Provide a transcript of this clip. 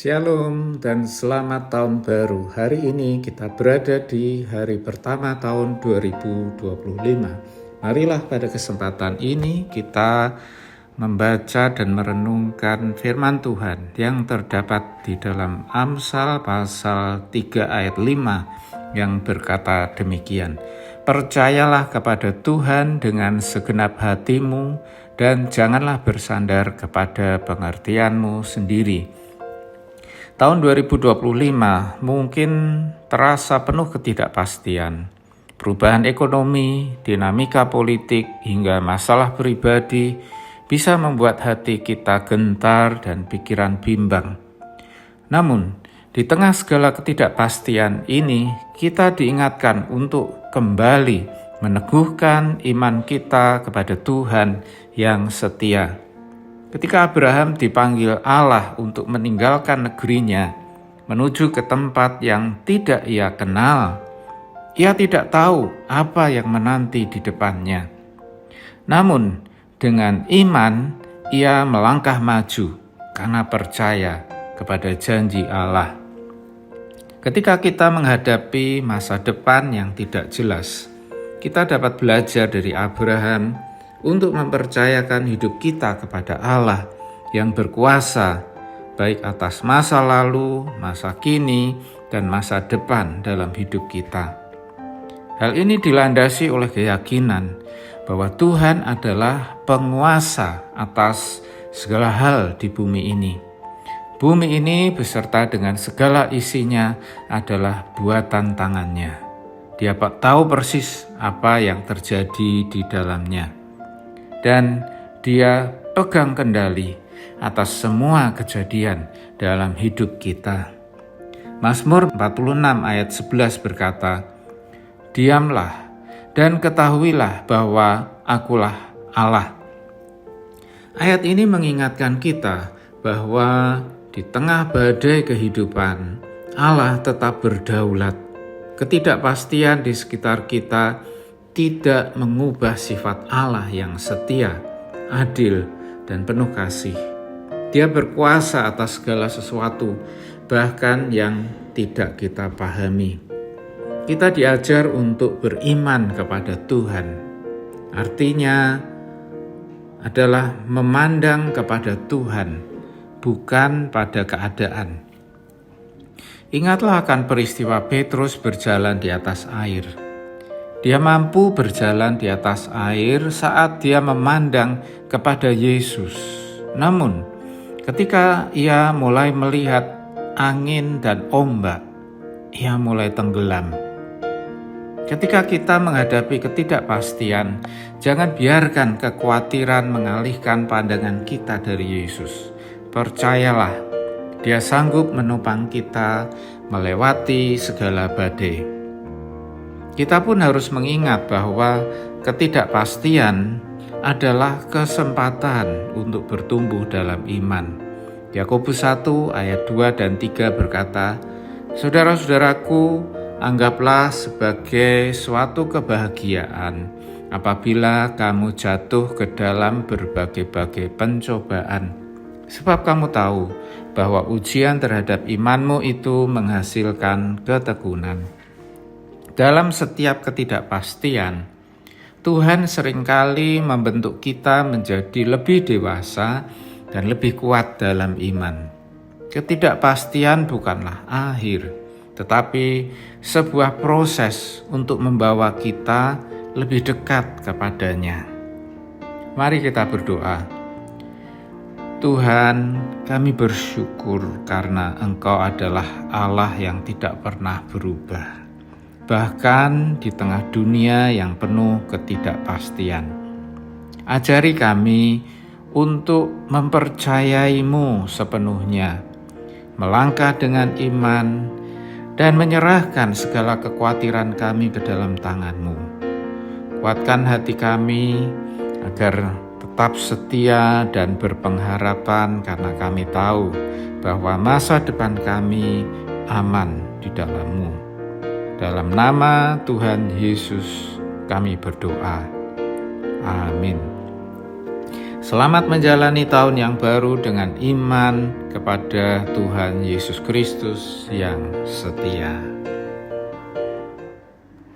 Shalom dan selamat tahun baru. Hari ini kita berada di hari pertama tahun 2025. Marilah pada kesempatan ini kita membaca dan merenungkan firman Tuhan yang terdapat di dalam Amsal pasal 3 ayat 5 yang berkata demikian. Percayalah kepada Tuhan dengan segenap hatimu dan janganlah bersandar kepada pengertianmu sendiri. Tahun 2025 mungkin terasa penuh ketidakpastian. Perubahan ekonomi, dinamika politik, hingga masalah pribadi bisa membuat hati kita gentar dan pikiran bimbang. Namun, di tengah segala ketidakpastian ini, kita diingatkan untuk kembali meneguhkan iman kita kepada Tuhan yang setia. Ketika Abraham dipanggil Allah untuk meninggalkan negerinya, menuju ke tempat yang tidak ia kenal, ia tidak tahu apa yang menanti di depannya. Namun, dengan iman, ia melangkah maju karena percaya kepada janji Allah. Ketika kita menghadapi masa depan yang tidak jelas, kita dapat belajar dari Abraham untuk mempercayakan hidup kita kepada Allah yang berkuasa, baik atas masa lalu, masa kini, dan masa depan dalam hidup kita. Hal ini dilandasi oleh keyakinan bahwa Tuhan adalah penguasa atas segala hal di bumi ini. Bumi ini beserta dengan segala isinya adalah buatan tangannya. Dia tahu persis apa yang terjadi di dalamnya. Dan dia pegang kendali atas semua kejadian dalam hidup kita. Mazmur 46 ayat 11 berkata, "Diamlah dan ketahuilah bahwa akulah Allah." Ayat ini mengingatkan kita bahwa di tengah badai kehidupan, Allah tetap berdaulat. Ketidakpastian di sekitar kita tidak mengubah sifat Allah yang setia, adil, dan penuh kasih. Dia berkuasa atas segala sesuatu, bahkan yang tidak kita pahami. Kita diajar untuk beriman kepada Tuhan. Artinya adalah memandang kepada Tuhan, bukan pada keadaan. Ingatlah akan peristiwa Petrus berjalan di atas air. Dia mampu berjalan di atas air saat dia memandang kepada Yesus. Namun, ketika ia mulai melihat angin dan ombak, ia mulai tenggelam. Ketika kita menghadapi ketidakpastian, jangan biarkan kekhawatiran mengalihkan pandangan kita dari Yesus. Percayalah, Dia sanggup menopang kita melewati segala badai. Kita pun harus mengingat bahwa ketidakpastian adalah kesempatan untuk bertumbuh dalam iman. Yakobus 1 ayat 2 dan 3 berkata, "Saudara-saudaraku, anggaplah sebagai suatu kebahagiaan apabila kamu jatuh ke dalam berbagai-bagai pencobaan. Sebab kamu tahu bahwa ujian terhadap imanmu itu menghasilkan ketekunan." Dalam setiap ketidakpastian, Tuhan seringkali membentuk kita menjadi lebih dewasa dan lebih kuat dalam iman. Ketidakpastian bukanlah akhir, tetapi sebuah proses untuk membawa kita lebih dekat kepadanya. Mari kita berdoa. Tuhan, kami bersyukur karena Engkau adalah Allah yang tidak pernah berubah. Bahkan di tengah dunia yang penuh ketidakpastian. Ajari kami untuk mempercayai-Mu sepenuhnya, melangkah dengan iman, dan menyerahkan segala kekhawatiran kami ke dalam tangan-Mu. Kuatkan hati kami agar tetap setia dan berpengharapan karena kami tahu bahwa masa depan kami aman di dalam-Mu. Dalam nama Tuhan Yesus kami berdoa. Amin. Selamat menjalani tahun yang baru dengan iman kepada Tuhan Yesus Kristus yang setia.